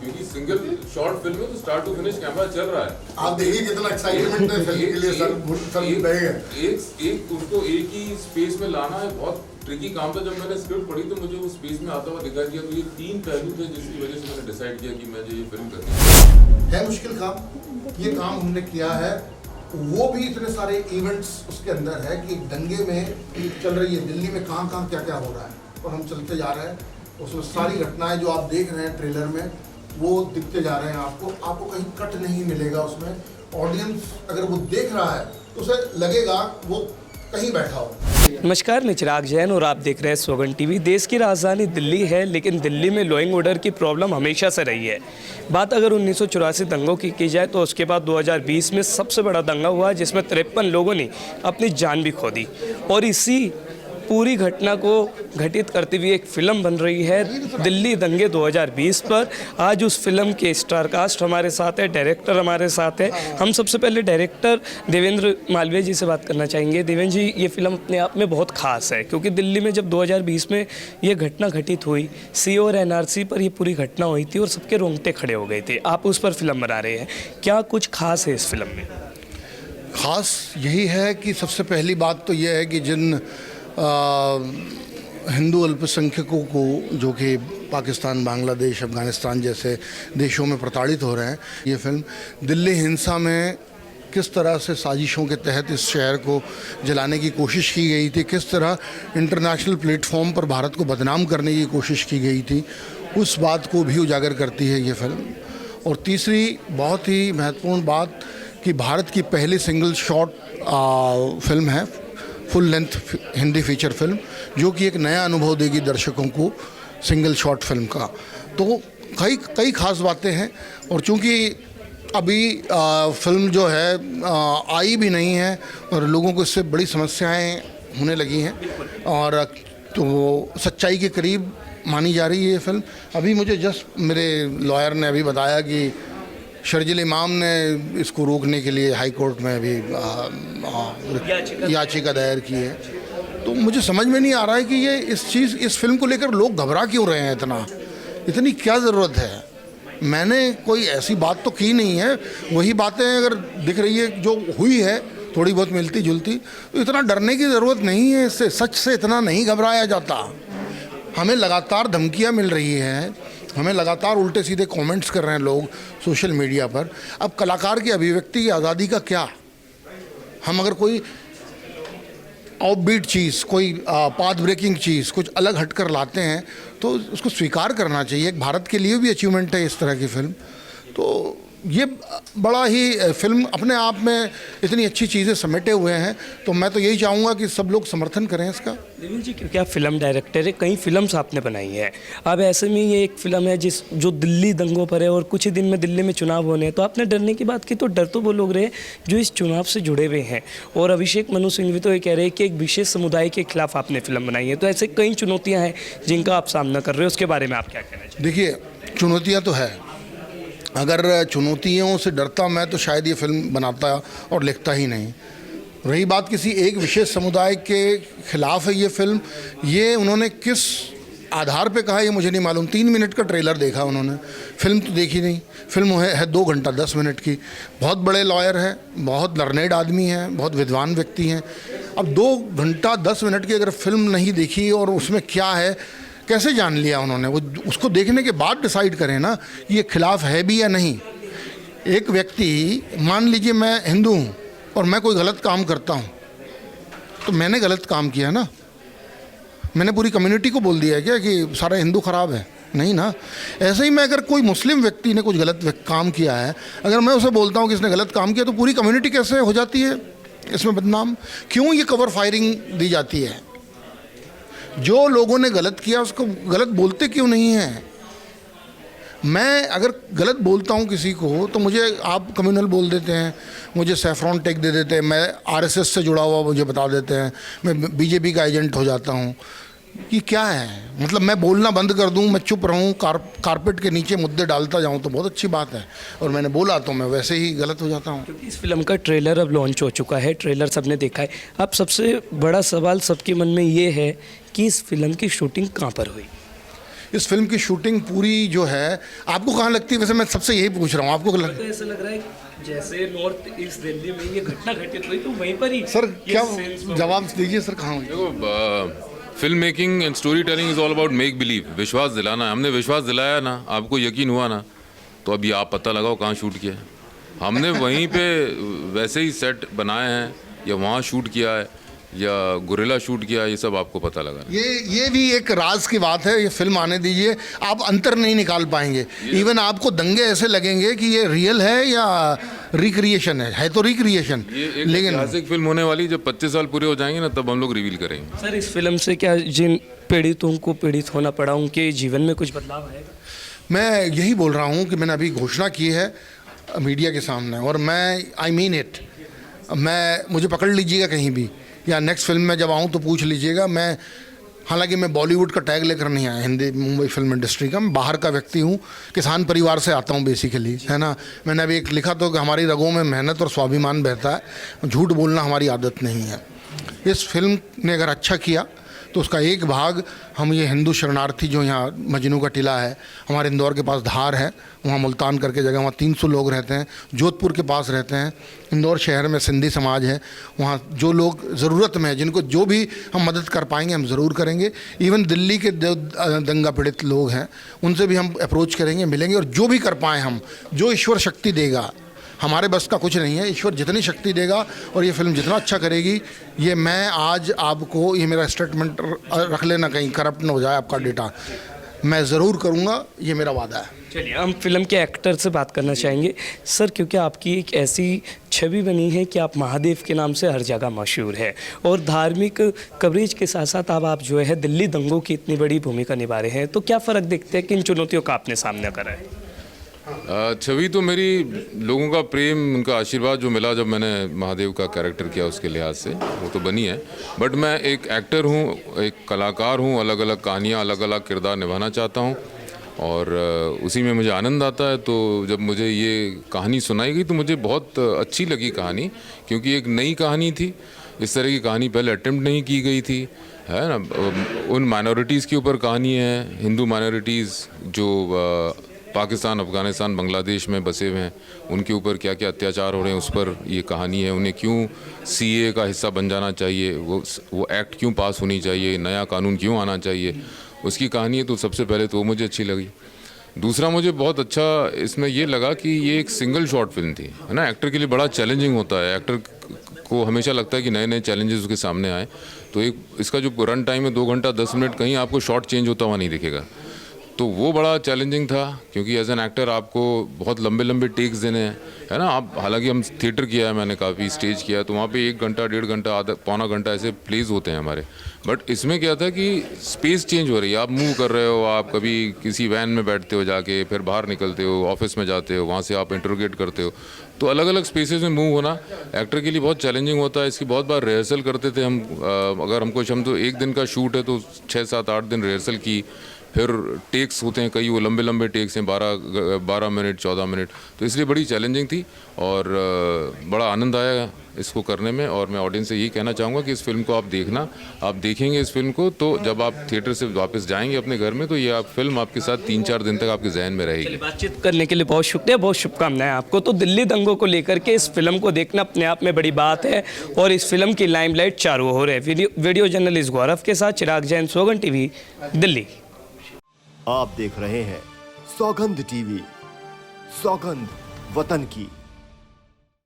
क्योंकि single short film है तो स्टार्ट टू फिनिश कैमरा चल रहा है। आप देखिए कितना एक्साइटमेंट है फिल्म के लिए सर, फिल्म रहेगा। एक उसको एक ही स्पेस में लाना है बहुत ट्रिकी काम था। जब मैंने स्क्रिप्ट पढ़ी तो मुझे उस स्पेस में आता हुआ दिखाई दिया, तो ये 3 पहलू थे जिसकी वजह से मैंने डिसाइड किया कि मुझे ये फिल्म करनी है। मुश्किल काम, ये काम हमने किया है, वो भी इतने सारे इवेंट्स उसके अंदर है कि दंगे में चल रही है, दिल्ली में कहाँ कहाँ क्या क्या हो रहा है और हम चलते जा रहे हैं, उसमें सारी घटनाएं जो आप देख रहे हैं ट्रेलर में वो दिखते जा रहे हैं आपको कहीं कट नहीं मिलेगा उसमें। ऑडियंस अगर वो देख रहा है तो उसे लगेगा वो कहीं बैठा हो। नमस्कार, मैं चिराग जैन और आप देख रहे हैं सोगन टीवी। देश की राजधानी दिल्ली है, लेकिन दिल्ली में लॉ एंड ऑर्डर की प्रॉब्लम हमेशा से रही है। बात अगर 1984 दंगों की जाए तो उसके बाद 2020 में सबसे बड़ा दंगा हुआ जिसमें 53 लोगों ने अपनी जान भी खो दी। और इसी पूरी घटना को घटित करती हुई एक फिल्म बन रही है दिल्ली दंगे 2020 पर। आज उस फिल्म के स्टार कास्ट हमारे साथ है, डायरेक्टर हमारे साथ है। हम सबसे पहले डायरेक्टर देवेंद्र मालवीय जी से बात करना चाहेंगे। देवेंद्र जी, ये फिल्म अपने आप में बहुत खास है क्योंकि दिल्ली में जब 2020 में ये घटना घटित हुई, सी और एनआरसी पर ये पूरी घटना हुई थी और सबके रोंगटे खड़े हो गए थे। आप उस पर फिल्म बना रहे हैं, क्या कुछ खास है इस फिल्म में? खास यही है कि सबसे पहली बात तो यह है कि जिन हिंदू अल्पसंख्यकों को जो कि पाकिस्तान, बांग्लादेश, अफ़गानिस्तान जैसे देशों में प्रताड़ित हो रहे हैं, ये फिल्म दिल्ली हिंसा में किस तरह से साजिशों के तहत इस शहर को जलाने की कोशिश की गई थी, किस तरह इंटरनेशनल प्लेटफॉर्म पर भारत को बदनाम करने की कोशिश की गई थी, उस बात को भी उजागर करती है ये फिल्म। और तीसरी बहुत ही महत्वपूर्ण बात कि भारत की पहली सिंगल शॉट फिल्म है, full length Hindi feature film, जो कि एक नया अनुभव देगी दर्शकों को सिंगल शॉट फिल्म का। तो कई खास बातें हैं। और चूंकि अभी फिल्म जो है आई भी नहीं है और लोगों को इससे बड़ी समस्याएं होने लगी हैं और तो वो सच्चाई के करीब मानी जा रही है ये फिल्म। अभी मुझे जस्ट मेरे लॉयर ने अभी बताया कि शर्जिल इमाम ने इसको रोकने के लिए हाई कोर्ट में अभी याचिका दायर की है। तो मुझे समझ में नहीं आ रहा है कि ये इस फिल्म को लेकर लोग घबरा क्यों रहे हैं, इतनी क्या ज़रूरत है। मैंने कोई ऐसी बात तो की नहीं है, वही बातें अगर दिख रही है जो हुई है थोड़ी बहुत मिलती जुलती, तो इतना डरने की ज़रूरत नहीं है। इससे सच से इतना नहीं घबराया जाता। हमें लगातार धमकियाँ मिल रही हैं, हमें लगातार उल्टे सीधे कमेंट्स कर रहे हैं लोग सोशल मीडिया पर। अब कलाकार की अभिव्यक्ति की आज़ादी का क्या? हम अगर कोई ऑफबीट चीज़, कोई पाथ ब्रेकिंग चीज़ कुछ अलग हटकर लाते हैं तो उसको स्वीकार करना चाहिए। एक भारत के लिए भी अचीवमेंट है इस तरह की फिल्म। तो ये बड़ा ही फिल्म अपने आप में इतनी अच्छी चीज़ें समेटे हुए हैं, तो मैं तो यही चाहूँगा कि सब लोग समर्थन करें इसका। देवेंद्र जी, क्योंकि आप फिल्म डायरेक्टर है, कई फिल्म्स आपने बनाई है, अब ऐसे में ये एक फिल्म है जो दिल्ली दंगों पर है और कुछ ही दिन में दिल्ली में चुनाव होने हैं, तो आपने डरने की बात की, तो डर तो वो लोग रहे जो इस चुनाव से जुड़े हुए हैं। और अभिषेक मनु सिंह भी तो ये कह रहे हैं कि एक विशेष समुदाय के खिलाफ आपने फिल्म बनाई है। तो ऐसे कई चुनौतियाँ हैं जिनका आप सामना कर रहे हो, उसके बारे में आप क्या कहना चाहिए? देखिए, चुनौतियाँ तो है। अगर चुनौतियों से डरता मैं तो शायद ये फिल्म बनाता और लिखता ही नहीं। रही बात किसी एक विशेष समुदाय के खिलाफ है ये फिल्म, ये उन्होंने किस आधार पे कहा ये मुझे नहीं मालूम। 3 मिनट का ट्रेलर देखा उन्होंने, फिल्म तो देखी नहीं। फिल्म है 2 घंटा 10 मिनट की। बहुत बड़े लॉयर हैं, बहुत लर्नेड आदमी हैं, बहुत विद्वान व्यक्ति हैं। अब 2 घंटा 10 मिनट की अगर फिल्म नहीं देखी और उसमें क्या है कैसे जान लिया उन्होंने? वो उसको देखने के बाद डिसाइड करें ना कि ये खिलाफ है भी या नहीं। एक व्यक्ति, मान लीजिए मैं हिंदू हूँ और मैं कोई गलत काम करता हूँ, तो मैंने गलत काम किया ना, मैंने पूरी कम्युनिटी को बोल दिया है क्या कि सारा हिंदू खराब है? नहीं ना। ऐसे ही मैं अगर कोई मुस्लिम व्यक्ति ने कुछ गलत काम किया है, अगर मैं उसे बोलता हूँ कि इसने गलत काम किया, तो पूरी कम्युनिटी कैसे हो जाती है इसमें बदनाम? क्यों ये कवर फायरिंग दी जाती है? जो लोगों ने गलत किया उसको गलत बोलते क्यों नहीं हैं? मैं अगर गलत बोलता हूं किसी को तो मुझे आप कम्युनल बोल देते हैं, मुझे सैफ्रॉन टैग दे देते हैं, मैं आरएसएस से जुड़ा हुआ मुझे बता देते हैं, मैं बीजेपी का एजेंट हो जाता हूं। कि क्या है मतलब? मैं बोलना बंद कर दूं, मैं चुप रहूं, कारपेट के नीचे मुद्दे डालता जाऊं तो बहुत अच्छी बात है, और मैंने बोला तो मैं वैसे ही गलत हो जाता हूं। क्योंकि इस फिल्म का ट्रेलर अब लॉन्च हो चुका है, ट्रेलर सबने देखा है। अब सबसे बड़ा सवाल सबके मन में ये है कि इस फिल्म की शूटिंग कहाँ पर हुई? इस फिल्म की शूटिंग पूरी जो है आपको कहाँ लगती है? वैसे मैं सबसे यही पूछ रहा हूँ, आपको तो ऐसा लग रहा है जैसे नॉर्थ ईस्ट दिल्ली में ये घटना घटित हुई तो वहीं पर ही सर ये क्या scenes वहाँ- जवाब दीजिए सर, कहाँ हुई? देखो, film making and story telling is all about make believe, विश्वास दिलाना है। हमने विश्वास दिलाया ना, आपको यकीन हुआ ना, तो अभी आप पता लगाओ कहाँ शूट किया है। हमने वहीं पे वैसे ही सेट बनाए हैं या वहाँ शूट किया है या गुरिल्ला शूट किया है, ये सब आपको पता लगा। ये भी एक राज की बात है। ये फिल्म आने दीजिए, आप अंतर नहीं निकाल पाएंगे। इवन आपको दंगे ऐसे लगेंगे कि ये रियल है या रिक्रिएशन है तो रिक्रिएशन। ये एक लेकिन ऐतिहासिक फिल्म होने वाली, जब 25 साल पूरे हो जाएंगे ना, तब हम लोग रिवील करेंगे। सर इस फिल्म से क्या जिन पीड़ितों को पीड़ित होना पड़ा उनके जीवन में कुछ बदलाव आएगा? मैं यही बोल रहा हूँ कि मैंने अभी घोषणा की है मीडिया के सामने, और मैं आई मीन इट। मुझे पकड़ लीजिएगा कहीं भी, या नेक्स्ट फिल्म में जब आऊँ तो पूछ लीजिएगा। हालांकि मैं बॉलीवुड का टैग लेकर नहीं आया, हिंदी मुंबई फिल्म इंडस्ट्री का। मैं बाहर का व्यक्ति हूँ, किसान परिवार से आता हूँ बेसिकली, है ना। मैंने अभी एक लिखा तो कि हमारी रगों में मेहनत और स्वाभिमान बहता है, झूठ बोलना हमारी आदत नहीं है। इस फिल्म ने अगर अच्छा किया तो उसका एक भाग हम ये हिंदू शरणार्थी जो यहाँ मजनू का टिला है, हमारे इंदौर के पास धार है, वहाँ मुल्तान करके जगह, वहाँ 300 लोग रहते हैं, जोधपुर के पास रहते हैं, इंदौर शहर में सिंधी समाज है, वहाँ जो लोग ज़रूरत में है, जिनको जो भी हम मदद कर पाएंगे हम ज़रूर करेंगे। इवन दिल्ली के दंगा पीड़ित लोग हैं, उनसे भी हम अप्रोच करेंगे, मिलेंगे, और जो भी कर पाएँ हम, जो ईश्वर शक्ति देगा, हमारे बस का कुछ नहीं है, ईश्वर जितनी शक्ति देगा और ये फिल्म जितना अच्छा करेगी, ये मैं आज आपको, ये मेरा स्टेटमेंट रख लेना, कहीं करप्ट ना हो जाए आपका डेटा, मैं ज़रूर करूँगा, ये मेरा वादा है। चलिए हम फिल्म के एक्टर से बात करना चाहेंगे सर, क्योंकि आपकी एक ऐसी छवि बनी है कि आप महादेव के नाम से हर जगह मशहूर है, और धार्मिक कवरेज के साथ साथ अब आप जो है दिल्ली दंगों की इतनी बड़ी भूमिका निभा रहे हैं, तो क्या फ़र्क देखते हैं, किन चुनौतियों का आपने सामना करा है? छवि तो मेरी, लोगों का प्रेम, उनका आशीर्वाद जो मिला जब मैंने महादेव का कैरेक्टर किया, उसके लिहाज से वो तो बनी है। बट मैं एक एक्टर हूँ, एक कलाकार हूँ, अलग अलग कहानियाँ, अलग अलग किरदार निभाना चाहता हूँ, और उसी में मुझे आनंद आता है। तो जब मुझे ये कहानी सुनाई गई तो मुझे बहुत अच्छी लगी कहानी, क्योंकि एक नई कहानी थी, इस तरह की कहानी पहले अटेम्प्ट नहीं की गई थी, है ना। उन माइनॉरिटीज़ के ऊपर कहानी है, हिंदू माइनॉरिटीज़ जो पाकिस्तान, अफ़गानिस्तान, बांग्लादेश में बसे हुए हैं, उनके ऊपर क्या क्या अत्याचार हो रहे हैं, उस पर ये कहानी है। उन्हें क्यों सीए का हिस्सा बन जाना चाहिए, वो एक्ट क्यों पास होनी चाहिए, नया कानून क्यों आना चाहिए, उसकी कहानी है। तो सबसे पहले तो मुझे अच्छी लगी। दूसरा मुझे बहुत अच्छा इसमें ये लगा कि ये एक सिंगल शॉट फिल्म थी, है ना। एक्टर के लिए बड़ा चैलेंजिंग होता है, एक्टर को हमेशा लगता है कि नए नए चैलेंजेस उसके सामने आए। तो एक इसका जो रन टाइम है 2 घंटा 10 मिनट, कहीं आपको शॉट चेंज होता हुआ नहीं दिखेगा। तो वो बड़ा चैलेंजिंग था, क्योंकि एज एन एक्टर आपको बहुत लंबे लंबे टेक्स देने हैं, है ना। आप, हालांकि हम थिएटर किया है, मैंने काफ़ी स्टेज किया है, तो वहाँ पे 1 घंटा, 1.5 घंटा, आधा पौना घंटा ऐसे प्लेज होते हैं हमारे। बट इसमें क्या था कि स्पेस चेंज हो रही है, आप मूव कर रहे हो, आप कभी किसी वैन में बैठते हो जाके, फिर बाहर निकलते हो, ऑफिस में जाते हो, वहाँ से आप इंटरोगेट करते हो। तो अलग अलग स्पेसेस में मूव होना एक्टर के लिए बहुत चैलेंजिंग होता है। इसकी बहुत बार रिहर्सल करते थे हम। अगर हमको हम तो 1 दिन का शूट है तो 6, 7, 8 दिन रिहर्सल की, फिर टेक्स होते हैं कई, वो लंबे लंबे टेक्स हैं, 12 मिनट, 14 मिनट। तो इसलिए बड़ी चैलेंजिंग थी, और बड़ा आनंद आया इसको करने में। और मैं ऑडियंस से यही कहना चाहूँगा कि इस फिल्म को आप देखना, आप देखेंगे इस फिल्म को, तो जब आप थिएटर से वापस जाएंगे अपने घर में, तो ये आप फिल्म आपके साथ 3-4 दिन तक आपके जहन में रहेगी। बातचीत करने के लिए बहुत शुक्रिया, बहुत शुभकामनाएं आपको। तो दिल्ली दंगों को लेकर के इस फिल्म को देखना अपने आप में बड़ी बात है, और इस फिल्म की लाइमलाइट चारों ओर है। वीडियो जर्नलिस्ट गौरव के साथ चिराग जैन, सौगंध टीवी, दिल्ली। आप देख रहे हैं सौगंध टीवी, सौगंध वतन की।